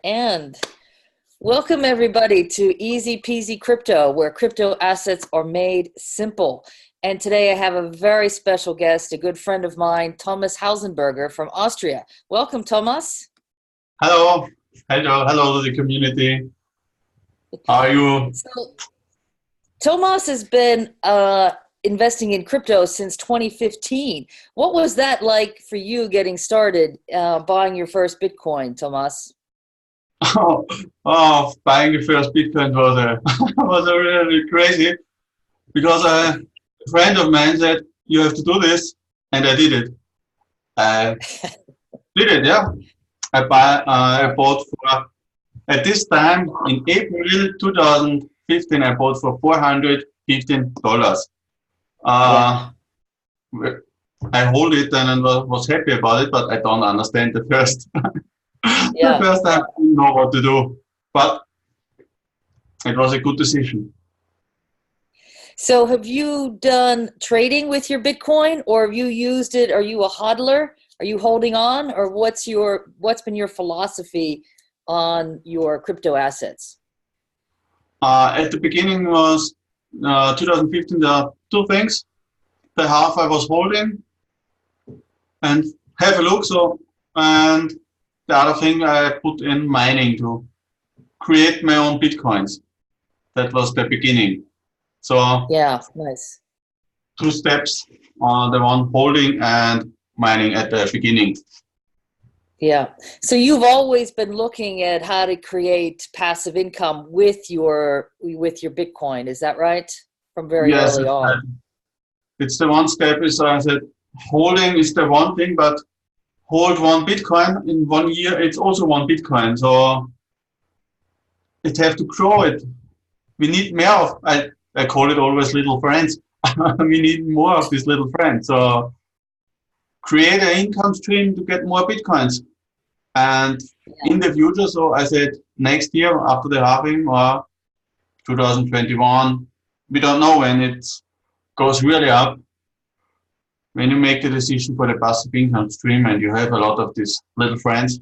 And welcome everybody to Easy Peasy Crypto, where crypto assets are made simple. And today I have a very special guest, a good friend of mine, Thomas Hauzenberger from Austria. Welcome, Thomas. Hello, hello to the community. How are you? So, Thomas has been investing in crypto since 2015. What was that like for you getting started buying your first Bitcoin, Thomas? Buying the first Bitcoin was a was a really crazy because a friend of mine said you have to do this, and I did it. I did it, yeah. I bought for at this time in April 2015. I bought for $415. Yeah. Uh, I hold it and I was happy about it, but I don't understand the first. The Yeah. first time I didn't know what to do, but it was a good decision. So have you done trading with your Bitcoin, or have you used it? Are you a hodler? Are you holding on, or what's been your philosophy on your crypto assets? At the beginning was 2015. There are two things. The half I was holding and have a look. So and the other thing I put in mining to create my own bitcoins. That was the beginning. So Yeah, nice. two steps on the one holding and mining at the beginning. Yeah. So you've always been looking at how to create passive income with your Bitcoin, is that right? From very Yes, early on. it's the one step is I said holding is the one thing, but hold one Bitcoin in 1 year, it's also one Bitcoin. So it have to grow it. We need more of I call it always little friends. We need more of these little friends. So create an income stream to get more Bitcoins. And in the future, so I said next year after the halving or 2021, we don't know when it goes really up. When you make the decision for the passive income stream and you have a lot of these little friends,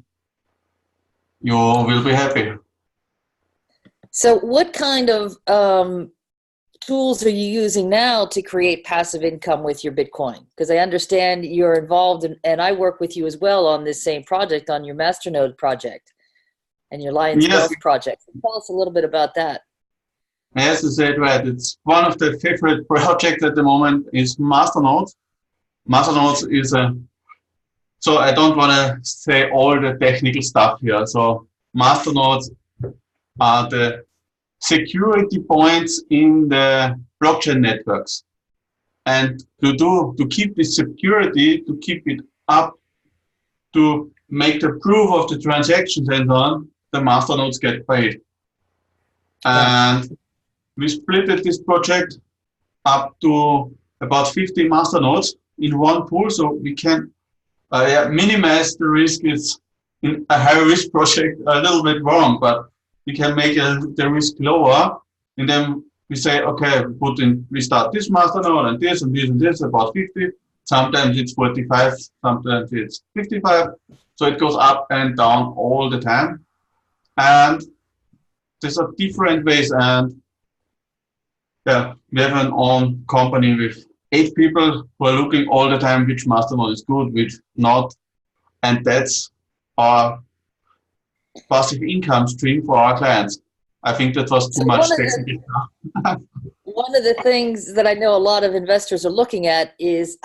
you will be happy. So what kind of tools are you using now to create passive income with your Bitcoin? Because I understand you're involved in, and I work with you as well on this same project, on your masternode project and your Lions Yes, Wealth project. Tell us a little bit about that. as I said, right, it's one of the favorite projects at the moment is masternodes. Masternodes is so I don't want to say all the technical stuff here. So masternodes are the security points in the blockchain networks. And to keep this security, to keep it up, to make the proof of the transactions and so on, the masternodes get paid. Yeah. And we split this project up to about 50 masternodes in one pool, so we can minimize the risk. It's in a high risk project a little bit wrong, but we can make the risk lower, and then we say, okay, we start this masternode and this and this and this about 50. Sometimes it's 45, sometimes it's 55. So it goes up and down all the time, and there's a different ways. And yeah, we have an own company with 8 people who are looking all the time which masternode is good, which not, and that's our passive income stream for our clients. I think that was too So much technical stuff. one of the things that I know a lot of investors are looking at is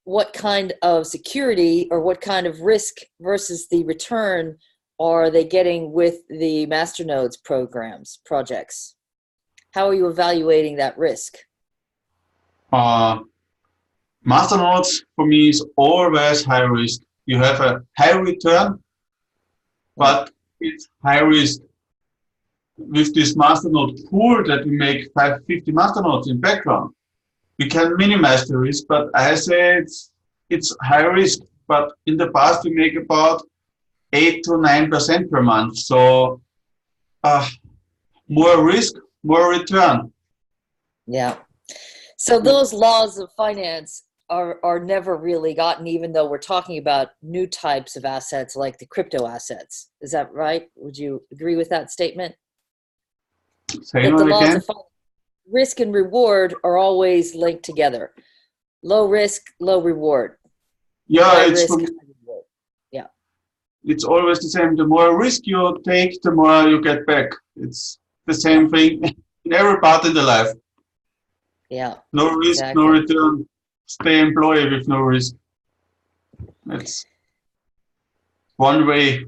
what kind of security or what kind of risk versus the return are they getting with the masternodes projects? How are you evaluating that risk? Uh, Masternodes for me is always high risk. You have a high return, but it's high risk. With this masternode pool that we make 550 masternodes in background, we can minimize the risk, but I say it's high risk. But in the past, we make about 8 to 9% per month. So more risk, more return. Yeah. So those laws of finance are never really gotten, even though we're talking about new types of assets like the crypto assets. Is that right? Would you agree with that statement? Say That the it laws again. of risk and reward are always linked together. Low risk, low reward. Yeah, High risk, high reward. Yeah. it's always the same. The more risk you take, the more you get back. It's the Yeah. same thing in every part in the life. Yeah. No risk, no Exactly. return. Stay employee with no risk. That's one way.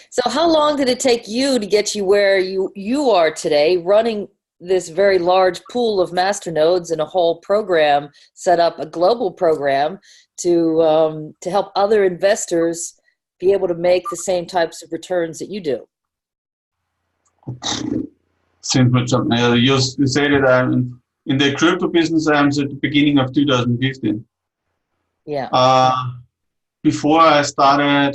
So how long did it take you to get you where you are today, running this very large pool of masternodes and a whole program, set up a global program to help other investors be able to make the same types of returns that you do? Simple job. You say that I'm in the crypto business. I'm at the beginning of 2015. Yeah. Before I started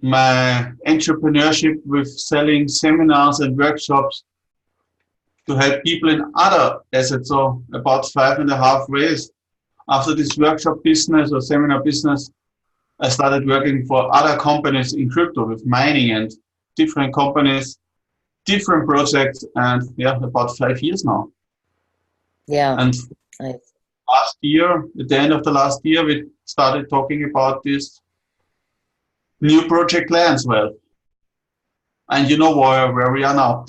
my entrepreneurship with selling seminars and workshops to help people in other assets, so about 5.5 years. After this workshop business or seminar business, I started working for other companies in crypto with mining and different companies, different projects, and yeah, about 5 years now. Yeah. And Nice. last year, at the end of the last year, we started talking about this new project Landswell. And you know where we are now.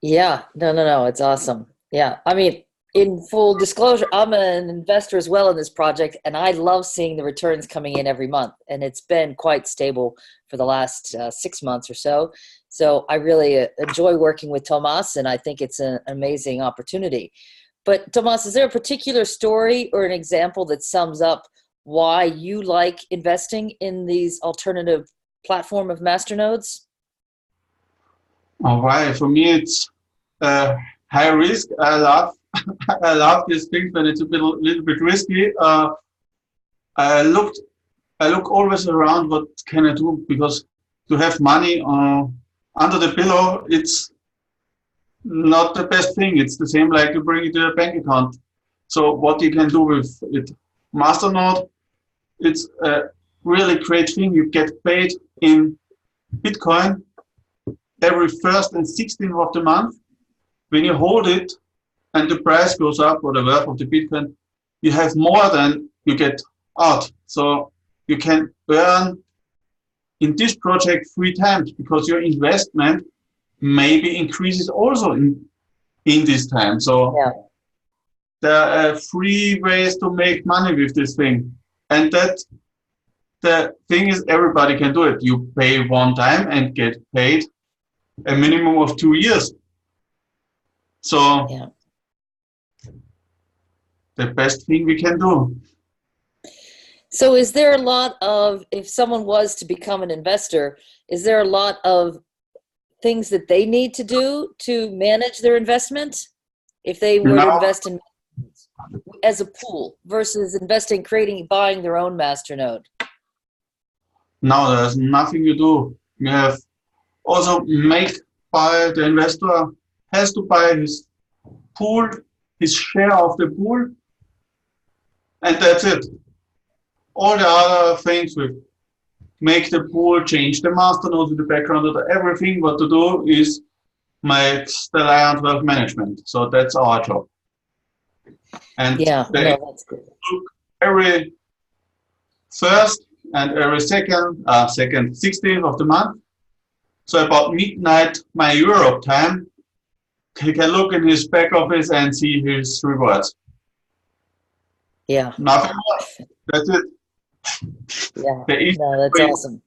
Yeah. No. It's awesome. Yeah. I mean, in full disclosure, I'm an investor as well in this project, and I love seeing the returns coming in every month. And it's been quite stable for the last 6 months or so. So I really enjoy working with Tomas, and I think it's an amazing opportunity. But Tomas, is there a particular story or an example that sums up why you like investing in these alternative platform of masternodes? All right, for me it's high risk. I love I love these things when it's a little bit risky. I looked I look always around what can I do, because to have money under the pillow, it's not the best thing. It's the same like you bring it to a bank account. So what you can do with it, Masternode, it's a really great thing. You get paid in Bitcoin every first and 16th of the month. When you hold it and the price goes up, or the worth of the Bitcoin, you have more than you get out. So you can earn in this project 3 times, because your investment maybe increases also in this time. So Yeah. there are 3 ways to make money with this thing. And that the thing is, everybody can do it. You pay one time and get paid a minimum of 2 years. So Yeah. the best thing we can do. So is there a lot of, if someone was to become an investor, is there a lot of things that they need to do to manage their investment if they were to Now, invest in as a pool versus investing, creating, buying their own masternode? now there's nothing you do. You have also the investor has to buy his pool, his share of the pool, and that's it. All the other things with make the pool, change the masternode in the background, everything what to do is makes the Lion Wealth Management. So that's our job. And Yeah, they no, that's good. look every first and every second 16th of the month. So about midnight, my Europe time, he can look in his back office and see his rewards. Yeah, Nothing more. That's it. yeah, The easy no, that's way. awesome.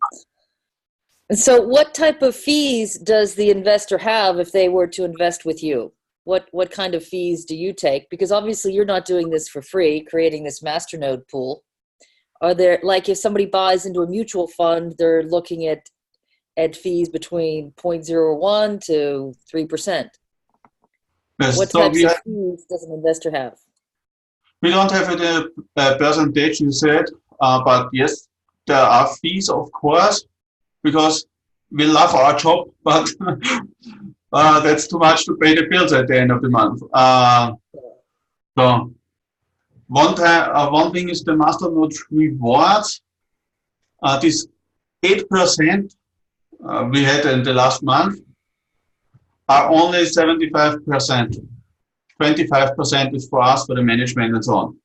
And so what type of fees does the investor have if they were to invest with you? What kind of fees do you take? Because obviously you're not doing this for free, creating this masternode pool. Are there, like if somebody buys into a mutual fund, they're looking at fees between 0.01 to 3%. What Yes. So types of fees does an investor have? we don't have a percentage, you said, but yes, there are fees, of course, because we love our job, but that's too much to pay the bills at the end of the month. So one thing is the masternode rewards. This 8% we had in the last month are only 75%. 25% is for us, for the management and so on.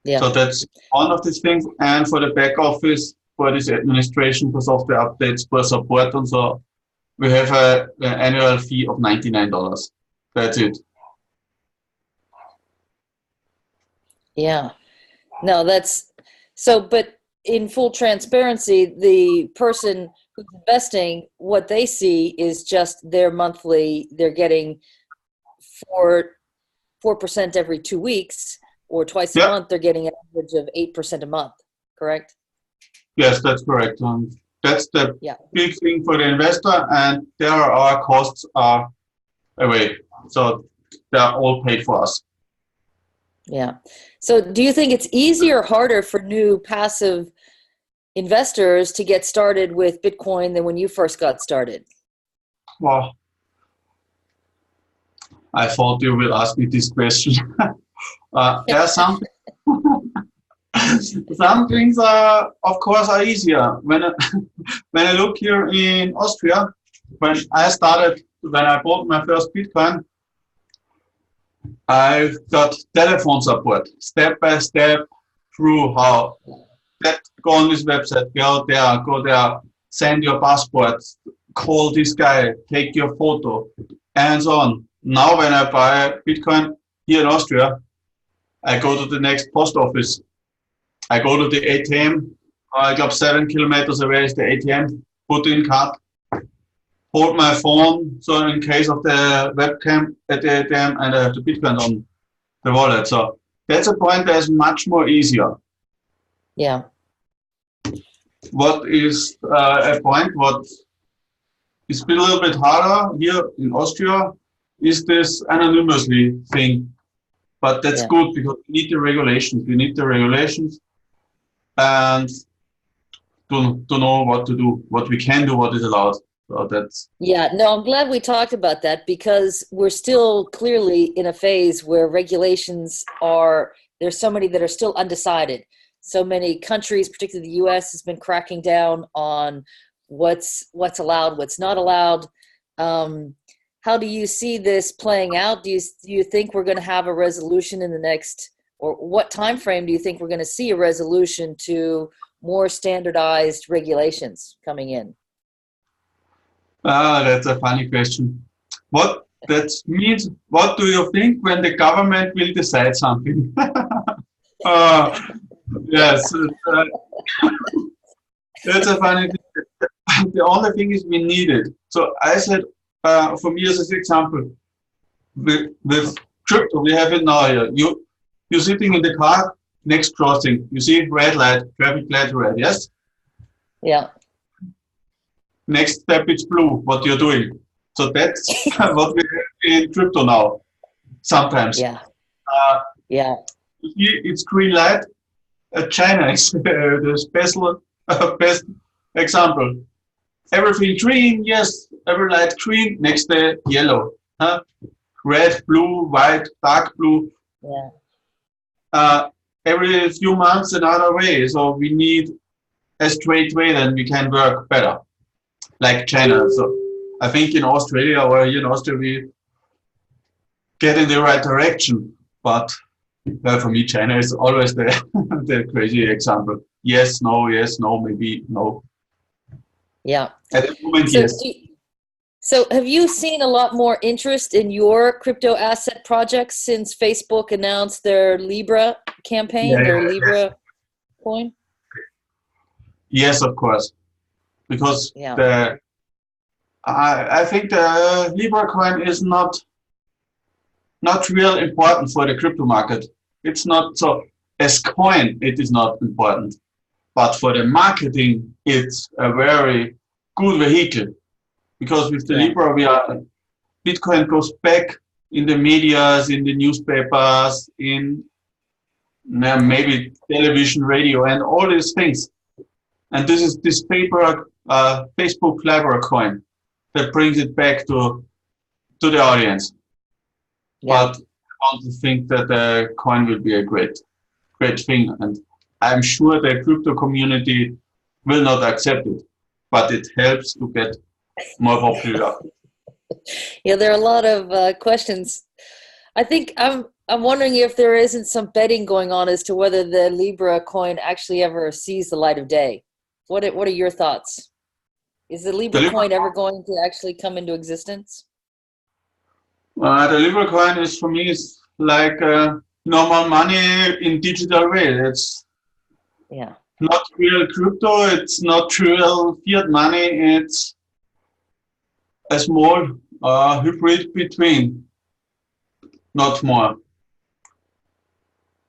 Yeah. So that's one of these things. And for the back office, for this administration, for software updates, for support and so, we have an annual fee of $99. That's it. Yeah. No, that's so, but in full transparency, the person who's investing, what they see is just their monthly, they're getting 4% every 2 weeks, or twice a month, they're getting an average of 8% a month, correct? Yes, that's correct. That's the big thing for the investor, and there our costs are away. So they're all paid for us. Yeah. So do you think it's easier or harder for new passive investors to get started with Bitcoin than when you first got started? Well, I thought you will ask me this question. There are some some things are, of course, are easier. When I look here in Austria, when I bought my first Bitcoin, I got telephone support, step by step, through how go on this website, go there, send your passport, call this guy, take your photo, and so on. Now when I buy Bitcoin here in Austria, I go to the next post office. I go to the ATM. I got 7 kilometers away is the ATM. Put in card. Hold my phone. So in case of the webcam at the ATM, and I have the Bitcoin on the wallet. So that's a point that's much more easier. Yeah. What is a point? What is a little bit harder here in Austria is this anonymously thing. But that's good because we need the regulations. We need the regulations and to know what to do, what we can do, what is allowed. So that's no, I'm glad we talked about that, because we're still clearly in a phase where regulations there's so many that are still undecided. So many countries, particularly the US, has been cracking down on what's allowed, what's not allowed. How do you see this playing out? Do you think we're going to have a resolution in the next, or what time frame do you think we're going to see a resolution to more standardized regulations coming in? That's a funny question. What that means? What do you think when the government will decide something? Yes, that's a funny thing. The only thing is we need it. So I said, for me as an example, with crypto, we have it now here. You're sitting in the car, next crossing, you see red light, traffic light red, yes? Yeah. Next step it's blue, what you're doing. So that's what we have in crypto now, sometimes. Yeah. You see it's green light. China is the special best example. Everything green, yes, every light green, next day yellow. Red, blue, white, dark blue. Yeah. Every few months another way. So we need a straight way, then we can work better. Like China. So I think in Australia or here in Austria we get in the right direction. But for me, China is always the the crazy example. Yes, no, maybe no. Yeah. At the moment, so yes. So have you seen a lot more interest in your crypto asset projects since Facebook announced their Libra campaign, their Libra coin? Yes, of course. Because I think the Libra coin is not real important for the crypto market. It's not so, as coin, it is not important. But for the marketing, it's a very good vehicle. Because with the Libra, Bitcoin goes back in the medias, in the newspapers, in maybe television, radio, and all these things. And this is this paper, Facebook Libra coin that brings it back to the audience. But I don't think that the coin will be a great great thing. And I'm sure the crypto community will not accept it, but it helps to get more popular. Yeah, there are a lot of questions. I think I'm wondering if there isn't some betting going on as to whether the Libra coin actually ever sees the light of day. What are your thoughts? Is the The Libra Libra, coin ever going to actually come into existence? the Libra coin is for me is like normal money in digital way. It's Yeah. not real crypto. It's not real fiat money. It's a small hybrid between, not more.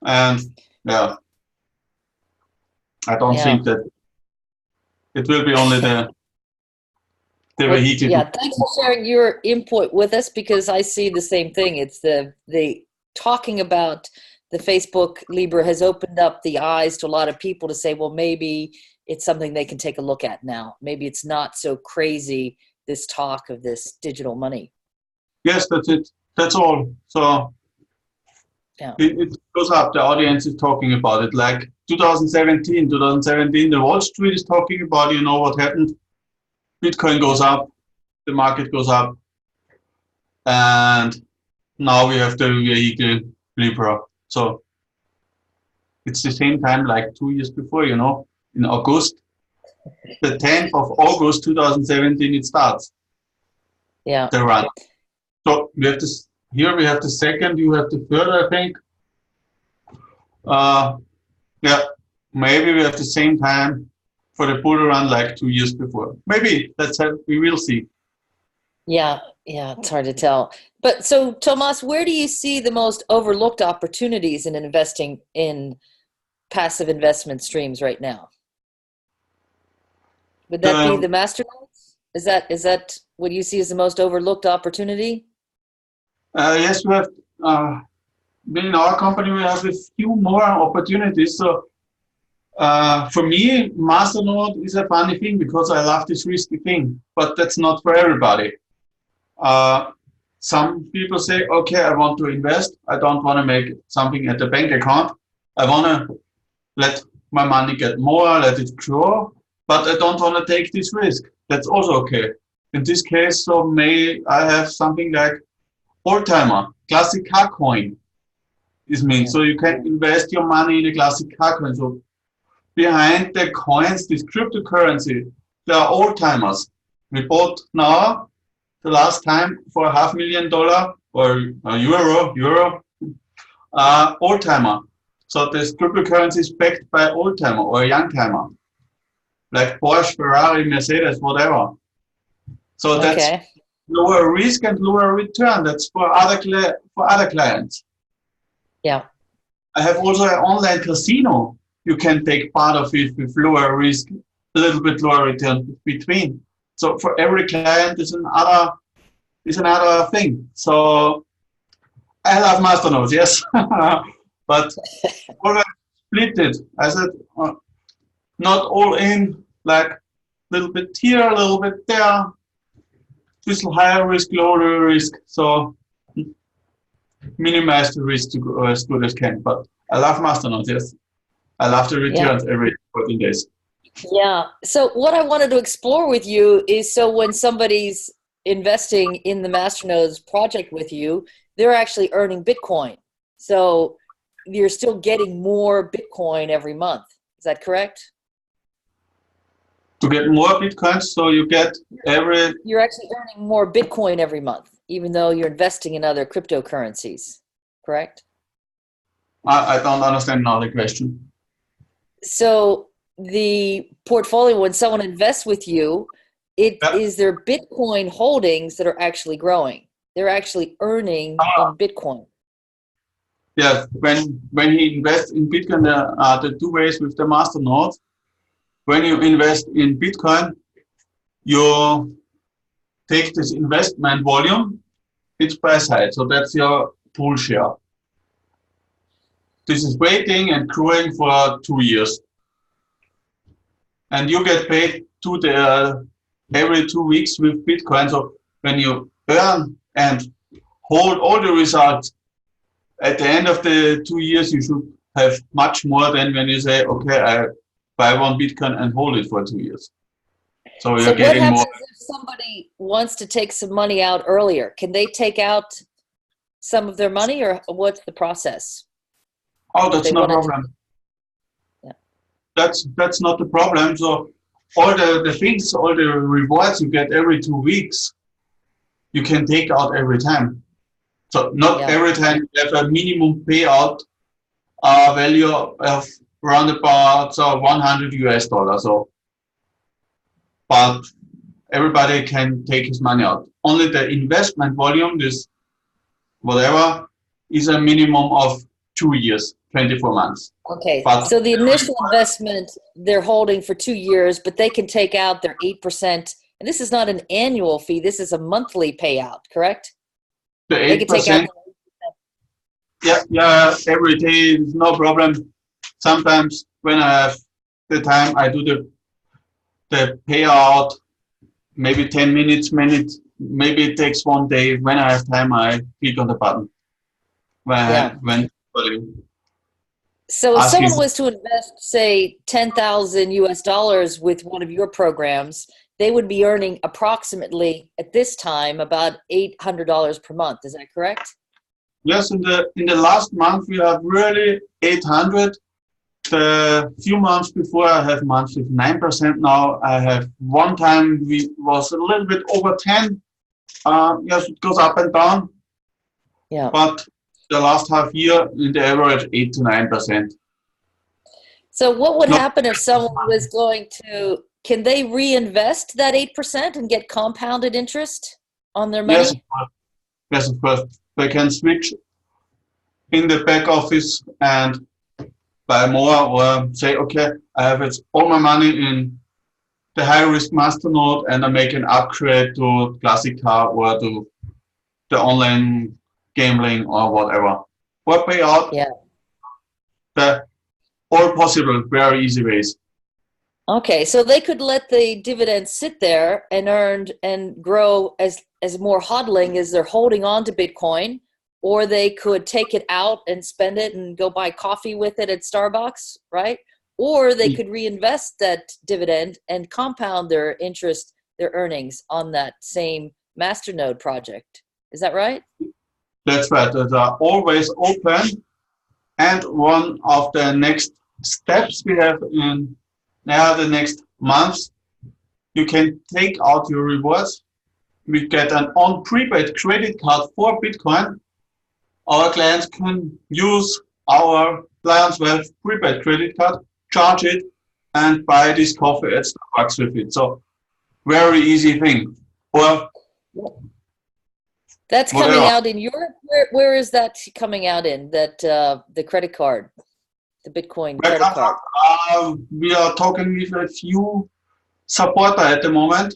And yeah, I don't Yeah. think that it will be only the Well, vehicle. yeah, thanks for sharing your input with us because I see the same thing. It's the talking about the Facebook Libra has opened up the eyes to a lot of people to say, well, maybe it's something they can take a look at now. Maybe it's not so crazy, this talk of this digital money. Yes, that's it. That's all. So Yeah. it goes up. The audience is talking about it. Like 2017, the Wall Street is talking about, you know, what happened. Bitcoin goes up, the market goes up, and now we have the vehicle Libra. So it's the same time like 2 years before, you know, in August, the 10th of August 2017, it starts Yeah. the run. So we have this here. We have the second. You have the third, I think. Yeah, maybe we have the same time for the bull run like 2 years before. Maybe that's how we will see. Yeah. Yeah. It's hard to tell. But so, Tomas, where do you see the most overlooked opportunities in investing in passive investment streams right now? Would that be the The, masternodes? Is that what you see as the most overlooked opportunity? yes, we have. In our company, we have a few more opportunities. So for me, masternode is a funny thing because I love this risky thing, but that's not for everybody. Uh, some people say, okay, I want to invest. I don't want to make something at the bank account. I want to let my money get more, let it grow, but I don't want to take this risk. That's also okay. In this case, so may I have something like old timer, classic car coin is mean. Yeah. So you can invest your money in a classic car coin. So behind the coins, this cryptocurrency, there are old timers. We bought now the last time for $500,000 or euro, old timer. So this cryptocurrency is backed by old timer or a young timer, like Porsche, Ferrari, Mercedes, whatever. So that's Okay. lower risk and lower return. That's for other clients. Yeah. I have also an online casino. You can take part of it with lower risk, a little bit lower return between. So for every client is another thing. So I love masternodes, yes, but always split it. I said not all in, like a little bit here, a little bit there. Just higher risk, lower risk. So minimize the risk to as good as can. But I love masternodes, yes. I love the Yeah. returns every 14 days. Yeah. So what I wanted to explore with you is so when somebody's investing in the masternodes project with you, they're actually earning Bitcoin. So you're still getting more Bitcoin every month. Is that correct? To get more Bitcoins, so you get every. You're actually earning more Bitcoin every month, even though you're investing in other cryptocurrencies, correct? I don't understand now the question. So the portfolio, when someone invests with you, it Yeah. is their Bitcoin holdings that are actually growing. They're actually earning in Bitcoin. Yes, when he invests in Bitcoin, there are the two ways with the masternode. When you invest in Bitcoin, you take this investment volume, it's price high, so that's your pool share. This is waiting and growing for 2 years, and you get paid to the every 2 weeks with Bitcoin. So when you earn and hold all the results at the end of the 2 years, you should have much more than when you say, okay, I buy one Bitcoin and hold it for 2 years. So So you're what getting happens more. if somebody wants to take some money out earlier? Can they take out some of their money, or what's the process? Oh, If that's they no wanted to, problem. yeah. That's not the problem. So all the things, all the rewards you get every 2 weeks, you can take out every time. So not Yeah. every time you have a minimum payout value of around about 100 US dollars. So, but everybody can take his money out. Only the investment volume, this whatever, is a minimum of 2 years, 24 months. Okay. But So the initial investment they're holding for 2 years, but they can take out their 8%. And this is not an annual fee. This is a monthly payout, correct? the They could take out. 8%, yeah, every day is no problem. Sometimes when I have the time, I do the payout, maybe 10 minutes, maybe it takes 1 day. When I have time, I click on the button. Yeah. When So if asking, someone was to invest, say, 10,000 US dollars with one of your programs, they would be earning approximately at this time about $800 per month. Is that correct? yes, in the last month we have really 800. The few months before I have months with 9%. Now I have one time we was a little bit over 10. Yes, it goes up and down, Yeah. but the last half year in the average 8 to 9%. So what would Not happen if someone was going to, can they reinvest that 8% and get compounded interest on their yes, money? of course. Yes, of course. They can switch in the back office and buy more, or say, okay, I have all my money in the high risk masternode and I make an upgrade to classic car or to the online gambling or whatever. Or pay out Yeah. the all possible very easy ways. Okay, so they could let the dividends sit there and earn and grow as more hodling as they're holding on to Bitcoin, or they could take it out and spend it and go buy coffee with it at Starbucks, right? Or they could reinvest that dividend and compound their interest, their earnings on that same masternode project. Is that right? That's right. They are always open. And one of the next steps we have in now the next months, you can take out your rewards. We get an on prepaid credit card for Bitcoin. Our clients can use our Lions Wealth prepaid credit card, charge it, and buy this coffee at Starbucks with it. So very easy thing. Or That's coming whatever. out in Europe. Where is that coming out in? That the credit card, the Bitcoin Where credit comes card. we are talking with a few supporter at the moment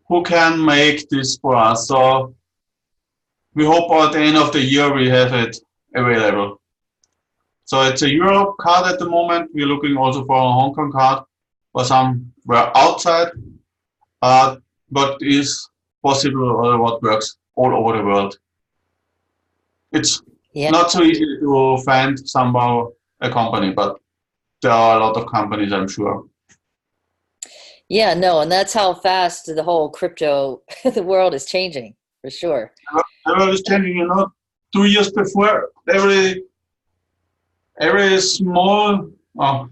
who can make this for us. So we hope at the end of the year we have it available. So it's a Europe card at the moment. We're looking also for a Hong Kong card or somewhere outside, but is possible or what works all over the world. It's Yeah. not so easy to find somehow a company, but there are a lot of companies, I'm sure. Yeah, no, and that's how fast the whole crypto, the world is changing, for sure. The world is changing, 2 years before every small, oh,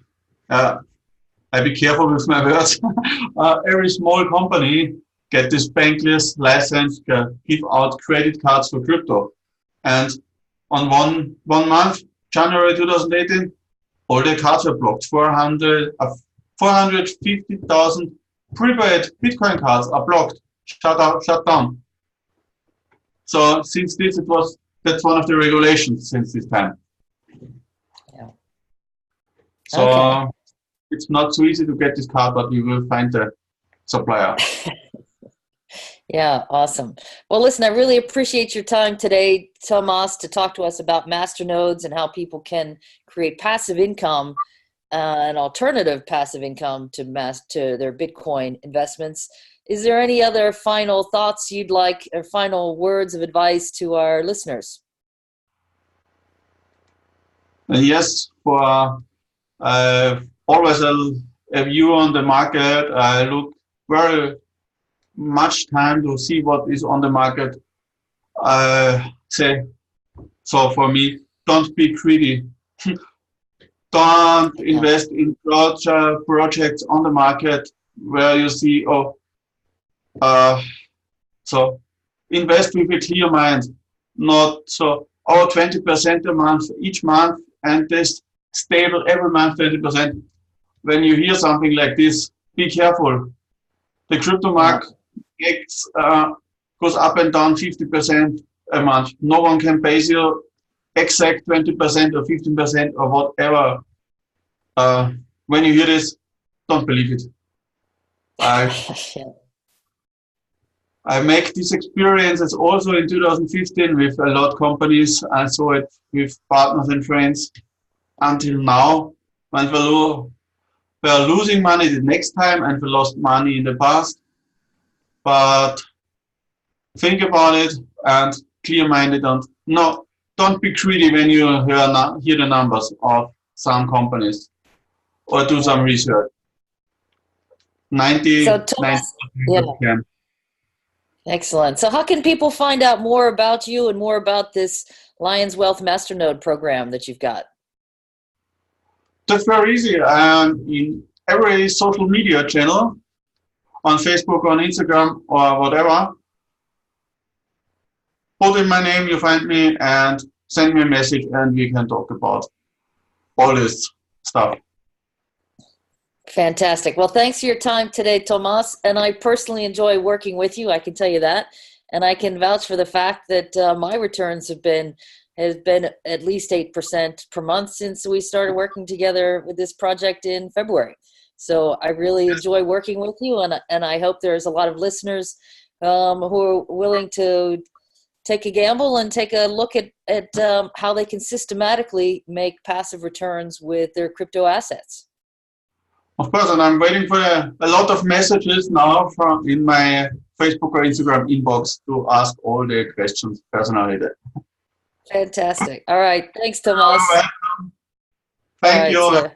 I be careful with my words. Every small company get this bankless license, give out credit cards for crypto. And on one month, January 2018, all the cards were blocked. 450,000 prepaid Bitcoin cards are blocked, shut down. So since this, that's one of the regulations since this time. Yeah. So Okay. it's not so easy to get this card, but we will find the supplier. Yeah, awesome. Well, listen, I really appreciate your time today, Tomas, to talk to us about masternodes and how people can create passive income, an alternative passive income to their Bitcoin investments. Is there any other final thoughts you'd like, or final words of advice to our listeners? Yes, for always a view on the market. I look very much time to see what is on the market. Say so for me. Don't be greedy. Don't invest in projects on the market where you see, oh, so invest with a clear mind, not so, oh, 20% a month each month and this stable every month 20%. When you hear something like this, be careful. The crypto market goes up and down 50% a month. No one can base you exact 20% or 15% or whatever. When you hear this, don't believe it. I make these experiences also in 2015 with a lot of companies. I saw it with partners and friends until now. When we're losing money the next time and we lost money in the past. But think about it and clear-minded. Don't be greedy when you hear the numbers of some companies or do some research. 90, So Thomas, 90%. Excellent. So how can people find out more about you and more about this Lions Wealth Masternode program that you've got? That's very easy. In every social media channel, on Facebook, on Instagram, or whatever, put in my name, you find me, and send me a message, and we can talk about all this stuff. Fantastic. Well, thanks for your time today, Tomas. And I personally enjoy working with you. I can tell you that. And I can vouch for the fact that my returns has been at least 8% per month since we started working together with this project in February. So I really enjoy working with you. And I hope there's a lot of listeners who are willing to take a gamble and take a look at how they can systematically make passive returns with their crypto assets. Of course, and I'm waiting for a lot of messages now from in my Facebook or Instagram inbox to ask all the questions personally. Fantastic. All right. Thanks, Tomas. Thank you.